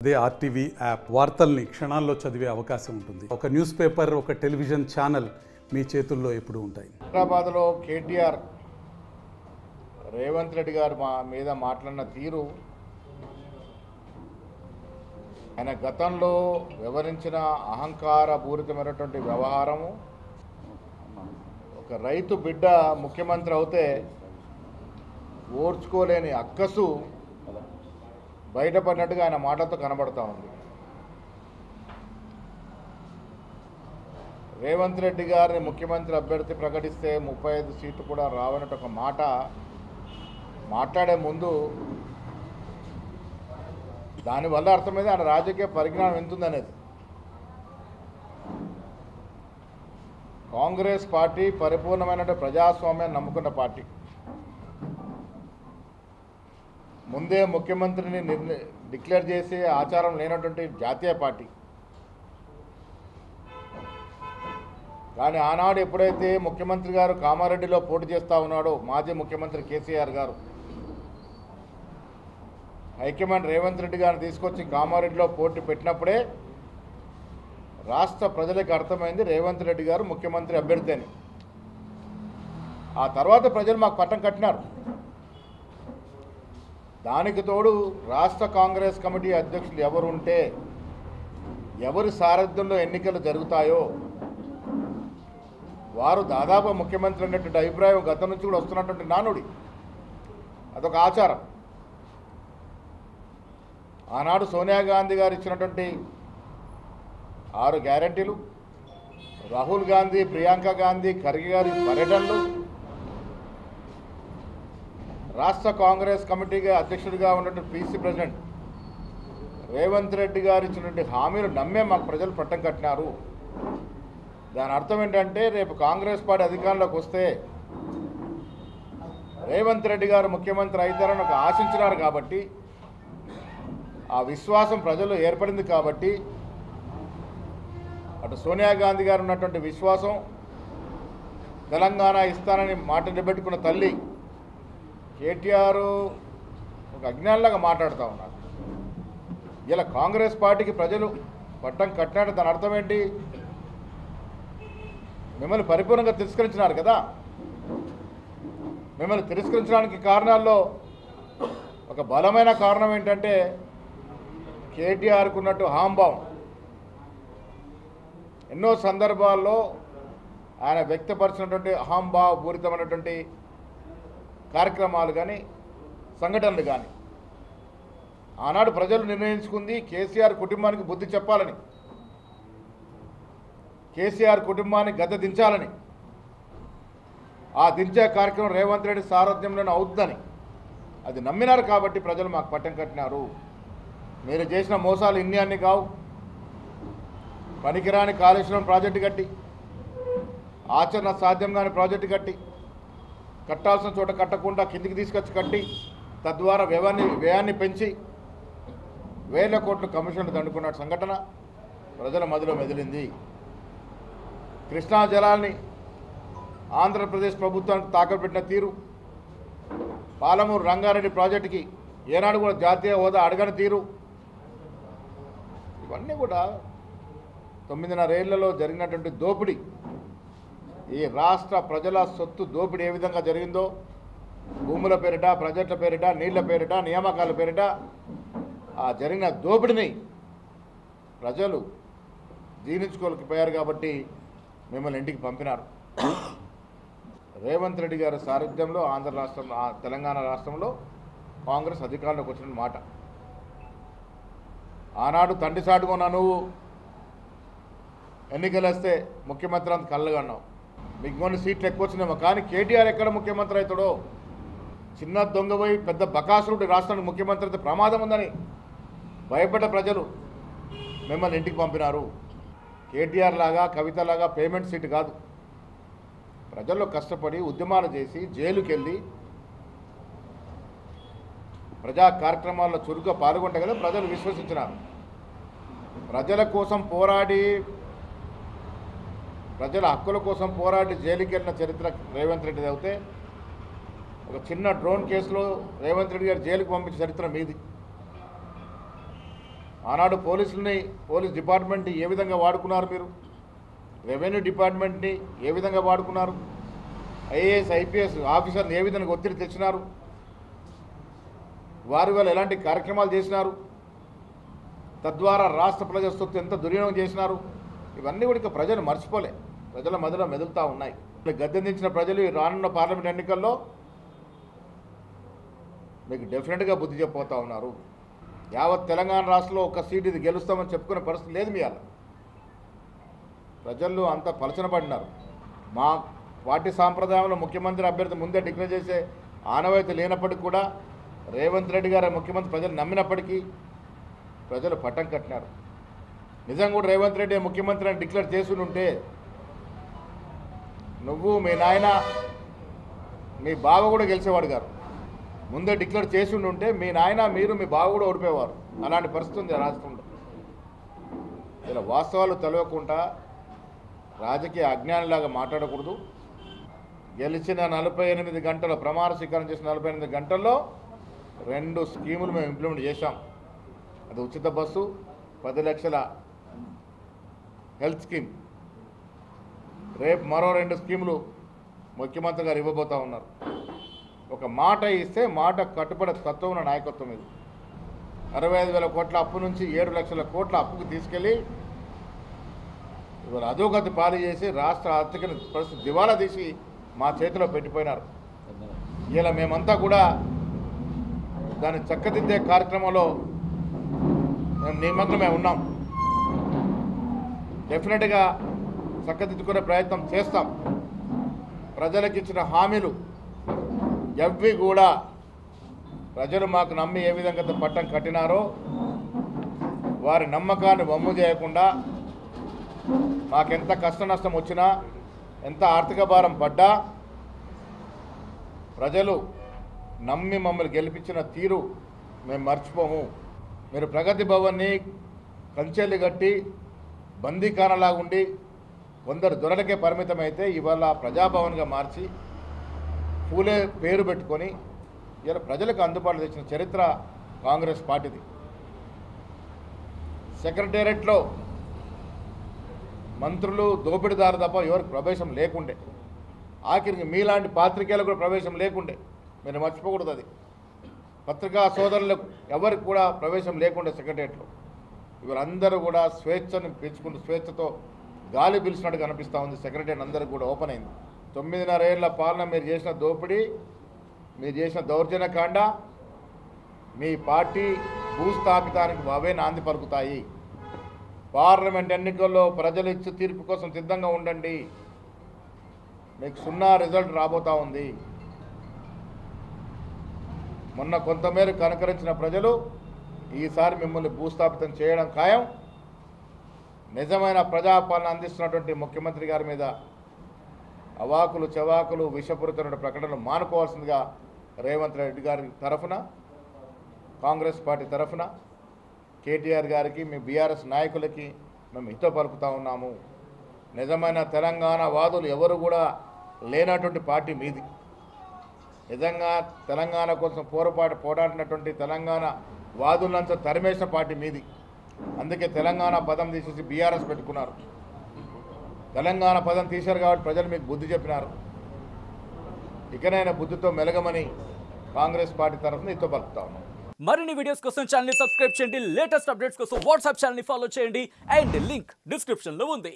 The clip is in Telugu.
అదే ఆర్టీవీ యాప్ వార్తల్ని క్షణాల్లో చదివే అవకాశం ఉంటుంది. ఒక న్యూస్ పేపర్, ఒక టెలివిజన్ ఛానల్ మీ చేతుల్లో ఎప్పుడూ ఉంటాయి. హైదరాబాద్లో కేటీఆర్ రేవంత్ రెడ్డి గారు మీద మాట్లాడిన తీరు, ఆయన గతంలో వివరించిన అహంకారపూరితమైనటువంటి వ్యవహారము, ఒక రైతు బిడ్డ ముఖ్యమంత్రి అవుతే ఓర్చుకోలేని అక్కసు బయటపడినట్టుగా ఆయన మాటలతో కనబడతా ఉంది. రేవంత్ రెడ్డి గారిని ముఖ్యమంత్రి అభ్యర్థి ప్రకటిస్తే 35 సీట్లు కూడా రావనట్టు ఒక మాట మాట్లాడే ముందు దానివల్ల అర్థమైంది ఆయన రాజకీయ పరిజ్ఞానం ఎంతుందనేది. కాంగ్రెస్ పార్టీ పరిపూర్ణమైనటువంటి ప్రజాస్వామ్యాన్ని నమ్ముకున్న పార్టీ. ముందే ముఖ్యమంత్రిని డిక్లేర్ చేసే ఆచారం లేనటువంటి జాతీయ పార్టీ. కానీ ఆనాడు ఎప్పుడైతే ముఖ్యమంత్రి గారు కామారెడ్డిలో పోటీ చేస్తూ ఉన్నాడో మాజీ ముఖ్యమంత్రి కేసీఆర్ గారు హైకమాండ్ రేవంత్ రెడ్డి గారిని తీసుకొచ్చి కామారెడ్డిలో పోటీ పెట్టినప్పుడే రాష్ట్ర ప్రజలకు అర్థమైంది రేవంత్ రెడ్డి గారు ముఖ్యమంత్రి అభ్యర్థి అని. ఆ తర్వాత ప్రజలు మాకు పట్టం కట్టినారు. దానికి తోడు రాష్ట్ర కాంగ్రెస్ కమిటీ అధ్యక్షులు ఎవరు ఉంటే, ఎవరి సారథ్యంలో ఎన్నికలు జరుగుతాయో వారు దాదాపు ముఖ్యమంత్రి అనేటువంటి అభిప్రాయం గతం నుంచి కూడా వస్తున్నటువంటి నానుడి. అదొక ఆచారం. ఆనాడు సోనియా గాంధీ గారు ఇచ్చినటువంటి 6 గ్యారంటీలు, రాహుల్ గాంధీ, ప్రియాంక గాంధీ, ఖర్గే గారి పర్యటనలు, రాష్ట్ర కాంగ్రెస్ కమిటీగా అధ్యక్షుడిగా ఉన్నటువంటి పీసీ ప్రెసిడెంట్ రేవంత్ రెడ్డి గారు ఇచ్చినటువంటి హామీలు నమ్మే మాకు ప్రజలు పట్టం కట్టినారు. దాని అర్థం ఏంటంటే రేపు కాంగ్రెస్ పార్టీ అధికారంలోకి వస్తే రేవంత్ రెడ్డి గారు ముఖ్యమంత్రి అవుతారని ఒక ఆశించినారు. కాబట్టి ఆ విశ్వాసం ప్రజలు ఏర్పడింది. కాబట్టి అటు సోనియా గాంధీ గారు ఉన్నటువంటి విశ్వాసం, తెలంగాణ ఇస్తానని మాట నిలబెట్టుకున్న తల్లి కేటీఆర్ ఒక అజ్ఞానంలాగా మాట్లాడుతూ ఉన్నారు. ఇలా కాంగ్రెస్ పార్టీకి ప్రజలు పట్టం కట్టినట్టు దాని అర్థం ఏంటి? మిమ్మల్ని పరిపూర్ణంగా తిరస్కరించినారు కదా. మిమ్మల్ని తిరస్కరించడానికి కారణాల్లో ఒక బలమైన కారణం ఏంటంటే కేటీఆర్కు ఉన్నట్టు అహంభావం. ఎన్నో సందర్భాల్లో ఆయన వ్యక్తపరిచినటువంటి అహంభావపూరితమైనటువంటి కార్యక్రమాలు కానీ సంఘటనలు కానీ ఆనాడు ప్రజలు నిర్ణయించుకుంది కేసీఆర్ కుటుంబానికి బుద్ధి చెప్పాలని, కేసీఆర్ కుటుంబాన్ని గద్దె దించాలని. ఆ దించే కార్యక్రమం రేవంత్ రెడ్డి సారథ్యంలోనే అవుతుందని అది నమ్మినారు. కాబట్టి ప్రజలు మాకు పట్టం కట్టినారు. మీరు చేసిన మోసాలు ఇన్ని అన్ని కావు. పనికిరాని కాళేశ్వరం ప్రాజెక్టు కట్టి, ఆచరణ సాధ్యం కాని ప్రాజెక్టు కట్టి, కట్టాల్సిన చోట కట్టకుండా కిందికి తీసుకొచ్చి కట్టి, తద్వారా వ్యయాన్ని పెంచి వేల కోట్ల కమిషన్లు దండుకున్న సంఘటన ప్రజల మధ్యలో మెదిలింది. కృష్ణా జలాల్ని ఆంధ్రప్రదేశ్ ప్రభుత్వానికి తాకట్టు తీరు, పాలమూరు రంగారెడ్డి ప్రాజెక్టుకి ఏనాడు కూడా జాతీయ హోదా అడగని తీరు, ఇవన్నీ కూడా 9.5 ఏళ్లలో జరిగినటువంటి దోపిడీ, ఈ రాష్ట్ర ప్రజల సొత్తు దోపిడీ ఏ విధంగా జరిగిందో, భూముల పేరిట, ప్రాజెక్టుల పేరిట, నీళ్ల పేరిట, నియామకాల పేరిట ఆ జరిగిన దోపిడీని ప్రజలు జీర్ణించుకోలేకపోయారు. కాబట్టి మిమ్మల్ని ఇంటికి పంపినారు. రేవంత్ రెడ్డి గారి సారథ్యంలో ఆంధ్ర రాష్ట్రం, తెలంగాణ రాష్ట్రంలో కాంగ్రెస్ అధికారంలోకి వచ్చిన మాట. ఆనాడు తండ్రి సాటుకున్నా నువ్వు ఎన్నికలు వస్తే ముఖ్యమంత్రి అంత కళ్ళగా అన్నావు. మీకు కొన్ని సీట్లు ఎక్కువ వచ్చినామో. కానీ కేటీఆర్ ఎక్కడ ముఖ్యమంత్రి అవుతాడో, చిన్న దొంగపోయి పెద్ద బకాసురుడు రాష్ట్రానికి ముఖ్యమంత్రి అయితే ప్రమాదం ఉందని భయపడ్డ ప్రజలు మిమ్మల్ని ఇంటికి పంపినారు. కేటీఆర్ లాగా, కవిత లాగా పేమెంట్ సీటు కాదు. ప్రజల్లో కష్టపడి ఉద్యమాలు చేసి జైలుకి వెళ్ళి ప్రజా కార్యక్రమాల్లో చురుగ్గా పాల్గొంటే కదా ప్రజలు విశ్వసించినారు. ప్రజల కోసం పోరాడి, ప్రజల హక్కుల కోసం పోరాడి జైలుకి వెళ్ళిన చరిత్ర రేవంత్ రెడ్డిది అయితే ఒక చిన్న డ్రోన్ కేసులో రేవంత్ రెడ్డి గారు జైలుకు పంపించిన చరిత్ర మీది. ఆనాడు పోలీస్ డిపార్ట్మెంట్ని ఏ విధంగా వాడుకున్నారు మీరు? రెవెన్యూ డిపార్ట్మెంట్ని ఏ విధంగా వాడుకున్నారు? ఐఏఎస్ ఐపీఎస్ ఆఫీసర్ని ఏ విధంగా ఒత్తిడి తెచ్చినారు? వారి వల్ల ఎలాంటి కార్యక్రమాలు చేసినారు? తద్వారా రాష్ట్ర ప్రజల సొత్తు ఎంత దుర్వినియోగం చేసినారు? ఇవన్నీ కూడా ప్రజలు మర్చిపోలే, ప్రజల మధ్యలో మెదులుతూ ఉన్నాయి. గద్దెందించిన ప్రజలు రానున్న పార్లమెంట్ ఎన్నికల్లో మీకు డెఫినెట్గా బుద్ధి చెప్పబోతూ ఉన్నారు. యావత్ తెలంగాణ రాష్ట్రంలో ఒక సీట్ ఇది గెలుస్తామని చెప్పుకునే పరిస్థితి లేదు. మీ అలా ప్రజలు అంతా పలచన పడినారు. మా పార్టీ సాంప్రదాయంలో ముఖ్యమంత్రి అభ్యర్థి ముందే డిక్లేర్ చేసే ఆనవాయితీ లేనప్పటికీ కూడా రేవంత్ రెడ్డి గారు ముఖ్యమంత్రి ప్రజలు నమ్మినప్పటికీ ప్రజలు పట్టం కట్టినారు. నిజంగా కూడా రేవంత్ రెడ్డి ముఖ్యమంత్రి అని డిక్లేర్ చేసి ఉంటే నువ్వు మీ నాయన మీ బావ కూడా గెలిచేవాడు గారు. ముందే డిక్లేర్ చేసి ఉంటే మీ నాయన మీరు మీ బావ కూడా ఓడిపోయేవారు. అలాంటి పరిస్థితి ఉంది రాష్ట్రంలో. ఇలా వాస్తవాలు తెలియకుండా రాజకీయ అజ్ఞానిలాగా మాట్లాడకూడదు. గెలిచిన 48 గంటల ప్రమాణ స్వీకారం చేసిన 48 గంటల్లో 2 స్కీములు మేము ఇంప్లిమెంట్ చేశాం. అది ఉచిత బస్సు, 10 లక్షల హెల్త్ స్కీమ్. రేపు మరో 2 స్కీములు ముఖ్యమంత్రి గారు ఇవ్వబోతూ ఉన్నారు. ఒక మాట ఇస్తే మాట కట్టుబడి తత్వం ఉన్న నాయకత్వం ఇది. 65,000 కోట్ల అప్పు నుంచి 7 లక్షల కోట్ల అప్పుకు తీసుకెళ్ళి ఇవాళ అధోగతి పాలు చేసి రాష్ట్ర ఆర్థిక పరిస్థితి దివాలా తీసి మా చేతిలో పెట్టిపోయినారు. ఇలా మేమంతా కూడా దాన్ని చక్కదిద్దే కార్యక్రమంలో మేము నిమగ్నమే ఉన్నాం. డెఫినెట్గా చక్కదిద్దుకునే ప్రయత్నం చేస్తాం. ప్రజలకు ఇచ్చిన హామీలు ఎవ్వి కూడా ప్రజలు మాకు నమ్మి ఏ విధంగా పట్టం కట్టినారో వారి నమ్మకాన్ని వమ్ము చేయకుండా మాకెంత కష్ట నష్టం వచ్చినా ఎంత ఆర్థిక భారం పడ్డా ప్రజలు నమ్మి మమ్మల్ని గెలిపించిన తీరు మేము మర్చిపోము. మీరు ప్రగతి భవన్ని కంచెలు కట్టి బందీఖానలాగా ఉండి కొందరు దొరలకే పరిమితమైతే ఇవాళ ప్రజాభవన్గా మార్చి పూలే పేరు పెట్టుకొని ఇలా ప్రజలకు అందుబాటులో తెచ్చిన చరిత్ర కాంగ్రెస్ పార్టీది. సెక్రటేరియట్లో మంత్రులు దోపిడీదారు తప్ప ఎవరికి ప్రవేశం లేకుండే. ఆఖరికి మీలాంటి పాత్రికేయులకు కూడా ప్రవేశం లేకుండే. మీరు మర్చిపోకూడదు. అది పత్రికా సోదరులకు ఎవరికి కూడా ప్రవేశం లేకుండే సెక్రటేరియట్లో. వీళ్ళందరూ కూడా స్వేచ్ఛను పెంచుకుంటూ స్వేచ్ఛతో గాలి పిలిచినట్టు కనిపిస్తూ ఉంది. సెక్రటేరియట్ అందరికీ కూడా ఓపెన్ అయింది. 9.5 ఏళ్ల పాలన మీరు చేసిన దోపిడీ, మీరు చేసిన దౌర్జన్యకాండ మీ పార్టీ భూస్థాపితానికి అవే నాంది పలుకుతాయి. పార్లమెంట్ ఎన్నికల్లో ప్రజలు ఇచ్చే తీర్పు కోసం సిద్ధంగా ఉండండి. మీకు 0 రిజల్ట్ రాబోతూ ఉంది. మొన్న కొంతమేర కనుకరించిన ప్రజలు ఈసారి మిమ్మల్ని భూస్థాపితం చేయడం ఖాయం. నిజమైన ప్రజాపాలన అందిస్తున్నటువంటి ముఖ్యమంత్రి గారి మీద అవాకులు చెవాకులు విషపూరితమైన ప్రకటనలు మానుకోవాల్సిందిగా రేవంత్ రెడ్డి గారి తరఫున, కాంగ్రెస్ పార్టీ తరఫున కేటీఆర్ గారికి, మీ బీఆర్ఎస్ నాయకులకి మేము హితో పలుకుతూ ఉన్నాము. నిజమైన తెలంగాణ వాదులు ఎవరు కూడా లేనటువంటి పార్టీ మీది. నిజంగా తెలంగాణ కోసం పోరాడినటువంటి తెలంగాణ వాదులంతా తరిమేసిన పార్టీ మీది. అందుకే తెలంగాణ పదం తీసేసి బీఆర్ఎస్ పెట్టుకున్నారు. తెలంగాణ పదం తీశారు కాబట్టి ప్రజలు మీకు బుద్ధి చెప్పినారు. ఇకనైనా బుద్ధితో మెలగమని కాంగ్రెస్ పార్టీ తరఫున హితో పలుకుతా ఉన్నాం. మరిన్ని వీడియోస్ కోసం ఛానల్ ని సబ్స్క్రైబ్ చేయండి. లేటెస్ట్ అప్డేట్స్ కోసం వాట్సాప్ ఛానల్ ని ఫాలో చేయండి. అండ్ లింక్ డిస్క్రిప్షన్ లో ఉంది.